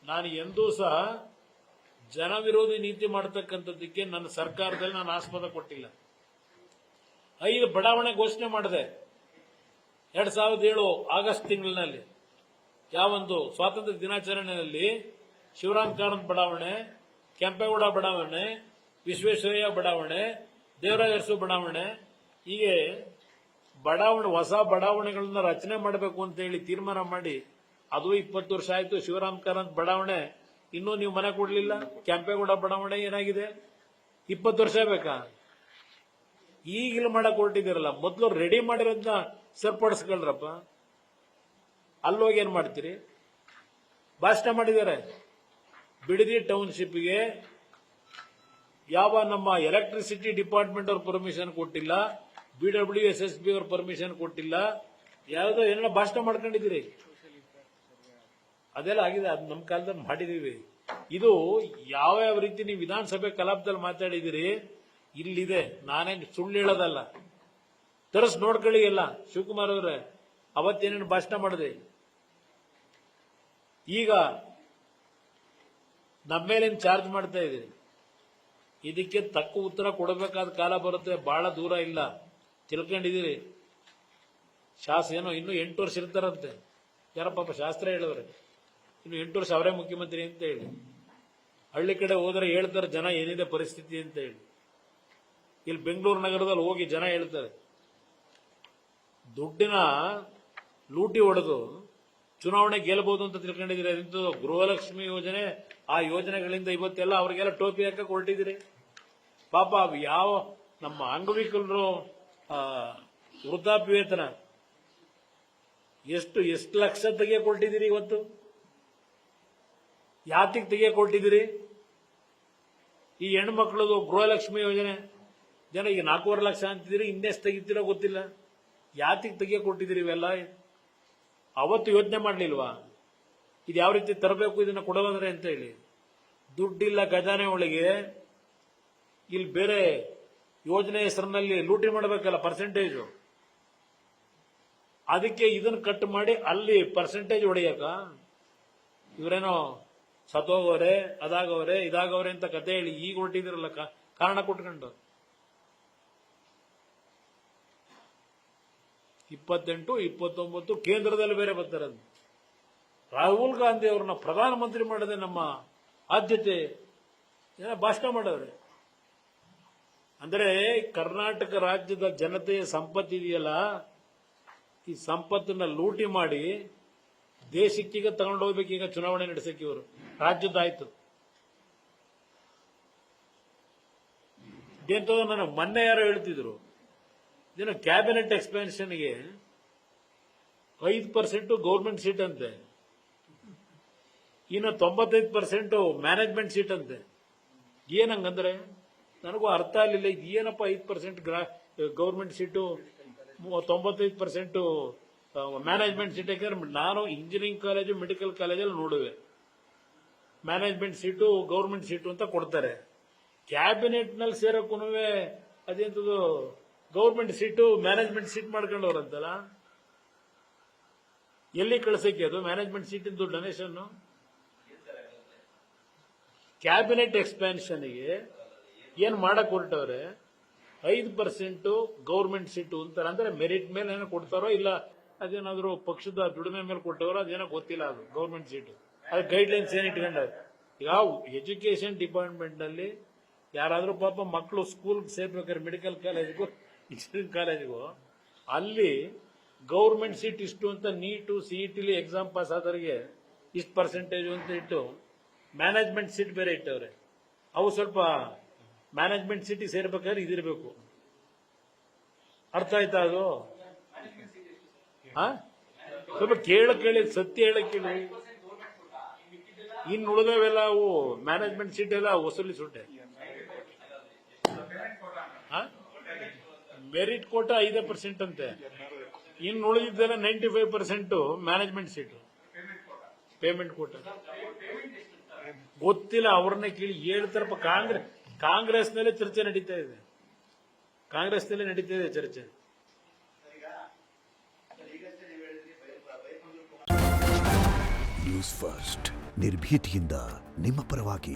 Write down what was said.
ನಾನು ಎಂದೂ ಸಹ ಜನ ವಿರೋಧಿ ನೀತಿ ಮಾಡತಕ್ಕಂಥದ್ದಕ್ಕೆ ನನ್ನ ಸರ್ಕಾರದಲ್ಲಿ ನಾನು ಆಸ್ಪದ ಕೊಟ್ಟಿಲ್ಲ. 5 ಬಡಾವಣೆ ಘೋಷಣೆ ಮಾಡಿದೆ 2007 ಆಗಸ್ಟ್ ತಿಂಗಳಿನಲ್ಲಿ. ಯಾವೊಂದು ಸ್ವಾತಂತ್ರ್ಯ ದಿನಾಚರಣೆಯಲ್ಲಿ ಶಿವರಾಮ್ ಕಾರಂತ್ ಬಡಾವಣೆ, ಕೆಂಪೇಗೌಡ ಬಡಾವಣೆ, ವಿಶ್ವೇಶ್ವರಯ್ಯ ಬಡಾವಣೆ, ದೇವರಾಜ ಅರಸು ಬಡಾವಣೆ, ಹೀಗೆ ಬಡಾವಣೆ ಹೊಸ ಬಡಾವಣೆಗಳನ್ನ ರಚನೆ ಮಾಡಬೇಕು ಅಂತ ಹೇಳಿ ತೀರ್ಮಾನ ಮಾಡಿ ಅದು 20 ವರ್ಷ ಆಯ್ತು. ಶಿವರಾಮ್ ಕಾರಂತ್ ಬಡಾವಣೆ ಇನ್ನೂ ನೀವು ಮನೆ ಕೊಡ್ಲಿಲ್ಲ. ಕೆಂಪೇಗೌಡ ಬಡಾವಣೆ ಏನಾಗಿದೆ? 20 ವರ್ಷ ಬೇಕಾ? ಈಗಿಲ್ಲ ಮಾಡಕ್ ಹೊರಟಿದ್ದೀರಲ್ಲ, ಮೊದಲು ರೆಡಿ ಮಾಡಿರೋದನ್ನ ಸರಿಪಡಿಸ್ಕೊಳ್ರಪ್ಪ. ಅಲ್ಲೋಗಿ ಏನ್ ಮಾಡ್ತೀರಿ? ಭಾಷಣ ಮಾಡಿದ್ದಾರೆ. ಬಿಡದಿ ಟೌನ್ಶಿಪ್ಗೆ ಯಾವ ನಮ್ಮ ಎಲೆಕ್ಟ್ರಿಸಿಟಿ ಡಿಪಾರ್ಟ್ಮೆಂಟ್ ಅವ್ರ ಪರ್ಮಿಷನ್ ಕೊಟ್ಟಿಲ್ಲ, BWSSB ಅವ್ರ ಪರ್ಮಿಷನ್ ಕೊಟ್ಟಿಲ್ಲ, ಯಾವುದೋ ಏನೋ ಭಾಷಣ ಮಾಡ್ಕೊಂಡಿದ್ದೀರಿ. ಅದೆಲ್ಲ ಆಗಿದೆ, ಅದು ನಮ್ಮ ಕಾಲದಲ್ಲಿ ಮಾಡಿದೀವಿ. ಇದು ಯಾವ ರೀತಿ ನೀವು ವಿಧಾನಸಭೆ ಕಲಾಪದಲ್ಲಿ ಮಾತಾಡಿದಿರಿ ಇಲ್ಲಿದೆ. ನಾನೇನು ಸುಳ್ಳು ಹೇಳೋದಲ್ಲ, ತರಸ್ ನೋಡ್ಕೊಳ್ಳಿ ಎಲ್ಲ. ಶಿವಕುಮಾರ್ ಅವರೇ ಅವತ್ತೇನೇನು ಭಾಷಣ ಮಾಡಿದೆ, ಈಗ ನಮ್ಮ ಮೇಲೇನು ಚಾರ್ಜ್ ಮಾಡ್ತಾ ಇದ್ದೀರಿ. ಇದಕ್ಕೆ ತಕ್ಕ ಉತ್ತರ ಕೊಡಬೇಕಾದ ಕಾಲ ಬರುತ್ತೆ, ಬಹಳ ದೂರ ಇಲ್ಲ. ತಿಳ್ಕೊಂಡಿದ್ದೀರಿ. ಏನೋ ಇನ್ನು 8 ವರ್ಷ ಇರ್ತಾರಂತೆ. ಯಾರ ಪಾಪ ಶಾಸ್ತ್ರ ಹೇಳವ್ರೆ ಇನ್ನು 8 ವರ್ಷ ಅವರೇ ಮುಖ್ಯಮಂತ್ರಿ ಅಂತ ಹೇಳಿ. ಹಳ್ಳಿ ಕಡೆ ಹೋದ್ರೆ ಹೇಳ್ತಾರೆ ಜನ ಏನಿದೆ ಪರಿಸ್ಥಿತಿ ಅಂತ ಹೇಳಿ. ಇಲ್ಲಿ ಬೆಂಗಳೂರು ನಗರದಲ್ಲಿ ಹೋಗಿ ಜನ ಹೇಳ್ತಾರೆ ದುಡ್ಡಿನ ಲೂಟಿ ಹೊಡೆದು ಚುನಾವಣೆ ಗೆಲ್ಲಬಹುದು ಅಂತ ತಿಳ್ಕೊಂಡಿದ್ದೀರಿ. ಅದಂತೂ ಗೃಹಲಕ್ಷ್ಮಿ ಯೋಜನೆ, ಆ ಯೋಜನೆಗಳಿಂದ ಇವತ್ತೆಲ್ಲ ಅವ್ರಿಗೆಲ್ಲ ಟೋಪಿ ಹಾಕಕ್ಕೆ ಹೊರಟಿದ್ದೀರಿ. ಪಾಪ ಯಾವ ನಮ್ಮ ಅಂಗವಿಕಲರು ವೃದ್ಧಾಪ್ಯ ವೇತನ ಎಷ್ಟು ಲಕ್ಷ ತೆಗೆದುಕೊಟ್ಟಿದ್ದೀರಿ ಇವತ್ತು? ಯಾತಿಗೆ ತೆಗೆದುಕೊಟ್ಟಿದ್ದೀರಿ? ಈ ಹೆಣ್ಮಕ್ಳದು ಗೃಹಲಕ್ಷ್ಮಿ ಯೋಜನೆ ಜನ ಈಗ 4.5 ಲಕ್ಷ ಅಂತಿದ್ದೀರಿ, ಇನ್ನೆಷ್ಟು ತೆಗಿತೀರೋ ಗೊತ್ತಿಲ್ಲ. ಯಾತಿಗೆ ತೆಗೆದುಕೊಟ್ಟಿದ್ದೀರಿ ಇವೆಲ್ಲ? ಅವತ್ತು ಯೋಚನೆ ಮಾಡಲಿಲ್ವಾ ಇದು ಯಾವ ರೀತಿ ತರಬೇಕು, ಇದನ್ನ ಕೊಡೋದಂದ್ರೆ ಅಂತ ಹೇಳಿ? ದುಡ್ಡಿಲ್ಲ ಖಜಾನೆ ಒಳಗೆ, ಇಲ್ಲಿ ಬೇರೆ ಯೋಜನೆ ಹೆಸರಿನಲ್ಲಿ ಲೂಟಿ ಮಾಡಬೇಕಲ್ಲ ಪರ್ಸೆಂಟೇಜು. ಅದಕ್ಕೆ ಇದನ್ನು ಕಟ್ ಮಾಡಿ ಅಲ್ಲಿ ಪರ್ಸೆಂಟೇಜ್ ಹೊಡೆಯಕ ಇವರೇನೋ ಸತ್ತೋಗವ್ರೆ, ಅದಾಗವ್ರೆ, ಇದಾಗವ್ರೆ ಅಂತ ಕತೆ ಹೇಳಿ ಈಗ ಹೊರಟಿದಿರಲ್ಲ ಕಾರಣ ಕೊಟ್ಕೊಂಡು. 28, 29 ಕೇಂದ್ರದಲ್ಲಿ ಬೇರೆ ಬರ್ತಾರಂತ. ರಾಹುಲ್ ಗಾಂಧಿ ಅವ್ರನ್ನ ಪ್ರಧಾನಮಂತ್ರಿ ಮಾಡದೆ ನಮ್ಮ ಆದ್ಯತೆ ಭಾಷಣ ಮಾಡವ್ರೆ. ಅಂದ್ರೆ ಕರ್ನಾಟಕ ರಾಜ್ಯದ ಜನತೆಯ ಸಂಪತ್ತಿದೆಯಲ್ಲ, ಈ ಸಂಪತ್ತನ್ನ ಲೂಟಿ ಮಾಡಿ ದೇಶಕ್ಕೀಗ ತಗೊಂಡು ಹೋಗ್ಬೇಕೀಗ ಚುನಾವಣೆ ನಡೆಸಕ್ಕೆ. ಇವರು ರಾಜ್ಯದಾಯ್ತು. ಇದೇಂತ ನಾನು ಮೊನ್ನೆ ಯಾರೋ ಹೇಳ್ತಿದ್ರು, ಇದೇನು ಕ್ಯಾಬಿನೆಟ್ ಎಕ್ಸ್ಪೆನ್ಷನ್ಗೆ 5% ಗೌರ್ಮೆಂಟ್ ಸೀಟ್ ಅಂತೆ, ಇನ್ನು 95% ಮ್ಯಾನೇಜ್ಮೆಂಟ್ ಸೀಟ್ ಅಂತೆ. ಏನಂಗಂದ್ರೆ ನನಗೂ ಅರ್ಥ ಆಗಲಿಲ್ಲ. ಇದು ಏನಪ್ಪ 5% ಗೌರ್ಮೆಂಟ್ ಸೀಟು, 95% ಮ್ಯಾನೇಜ್ಮೆಂಟ್ ಸೀಟ್? ಯಾಕಂದ್ರೆ ನಾನು ಇಂಜಿನಿಯರಿಂಗ್ ಕಾಲೇಜು, ಮೆಡಿಕಲ್ ಕಾಲೇಜಲ್ಲಿ ನೋಡುವೆ ಮ್ಯಾನೇಜ್ಮೆಂಟ್ ಸೀಟು ಗೌರ್ಮೆಂಟ್ ಸೀಟು ಅಂತ ಕೊಡ್ತಾರೆ. ಕ್ಯಾಬಿನೆಟ್ ನಲ್ಲಿ ಸೇರಕ್ಕೂ ಅದೇಂತದ್ದು ಗೌರ್ಮೆಂಟ್ ಸೀಟು ಮ್ಯಾನೇಜ್ಮೆಂಟ್ ಸೀಟ್ ಮಾಡ್ಕೊಂಡವ್ರಂತಲ್ಲ. ಎಲ್ಲಿ ಕಳಿಸಕ್ಕೆ ಅದು ಮ್ಯಾನೇಜ್ಮೆಂಟ್ ಸೀಟಿಂದು ಡೊನೇಷನ್? ಕ್ಯಾಬಿನೆಟ್ ಎಕ್ಸ್ಪ್ಯಾನ್ಷನ್ಗೆ ಏನ್ ಮಾಡಕ್ ಹೊರಟವ್ರೆ? 5% ಗೌರ್ಮೆಂಟ್ ಸೀಟು ಅಂತಾರೆ. ಅಂದ್ರೆ ಮೆರಿಟ್ ಮೇಲೆ ಏನೋ ಕೊಡ್ತಾರೋ ಇಲ್ಲ ಅದೇನಾದ್ರು ಪಕ್ಷದ ದುಡಿಮೆ ಮೇಲೆ ಕೊಟ್ಟವರೋ ಅದೇನೋ ಗೊತ್ತಿಲ್ಲ. ಅದು ಗೌರ್ಮೆಂಟ್ ಸೀಟು, ಅದು ಗೈಡ್ಲೈನ್ಸ್ ಏನ್ ಇಟ್ಕೊಂಡಾರೆ. ಈಗ ಎಜುಕೇಶನ್ ಡಿಪಾರ್ಟ್ಮೆಂಟ್ ನಲ್ಲಿ ಯಾರಾದ್ರೂ ಪಾಪ ಮಕ್ಕಳು ಸ್ಕೂಲ್ಗೆ ಸೇರ್ಬೇಕಾದ್ರೆ ಮೆಡಿಕಲ್ ಕಾಲೇಜ್ಗೂ ಇಂಜಿನಿಯರಿಂಗ್ ಕಾಲೇಜ್ಗೂ ಅಲ್ಲಿ ಗೌರ್ಮೆಂಟ್ ಸೀಟ್ ಇಷ್ಟು ಅಂತ ನೀಟು ಸಿಇಟಿಲಿ ಎಕ್ಸಾಮ್ ಪಾಸ್ ಆದವರಿಗೆ ಇಷ್ಟು ಪರ್ಸೆಂಟೇಜ್ ಅಂತ ಇಟ್ಟು ಮ್ಯಾನೇಜ್ಮೆಂಟ್ ಸೀಟ್ ಬೇರೆ ಇಟ್ಟವ್ರೆ. ಅವು ಸ್ವಲ್ಪ ಮ್ಯಾನೇಜ್ಮೆಂಟ್ ಸೀಟಿಗೆ ಸೇರ್ಬೇಕಾದ್ರೆ ಇದಿರಬೇಕು. ಅರ್ಥ ಆಯ್ತಾ ಅದು? ಸ್ವಲ್ಪ ಕೇಳಿ ಸತ್ಯ ಹೇಳಕ್ ಕೇಳಿ. ಇನ್ನು ಉಳಿದವೆಲ್ಲ ಅವು ಮ್ಯಾನೇಜ್ಮೆಂಟ್ ಸೀಟ್ ಎಲ್ಲ ವಸೂಲಿ ಸುಟ್ಟೆ. ಮೆರಿಟ್ ಕೋಟ 5% ಅಂತೆ. ಇನ್ನು ಉಳಿದಿದ್ದೆಲ್ಲ 95% ಮ್ಯಾನೇಜ್ಮೆಂಟ್ ಸೀಟು, ಪೇಮೆಂಟ್ ಕೋಟ ಗೊತ್ತಿಲ್ಲ. ಅವ್ರನ್ನ ಕೇಳಿ ಹೇಳ್ತಾರಪ್ಪ. ಕಾಂಗ್ರೆಸ್ನಲ್ಲೇ ಚರ್ಚೆ ನಡೀತಾ ಇದೆ. ಕಾಂಗ್ರೆಸ್ನಲ್ಲೇ ನಡೀತಾ ಇದೆ ಚರ್ಚೆ. ನ್ಯೂಸ್ ಫಸ್ಟ್ ನಿರ್ಭೀತಿಯಿಂದ ನಿಮ್ಮ ಪರವಾಗಿ.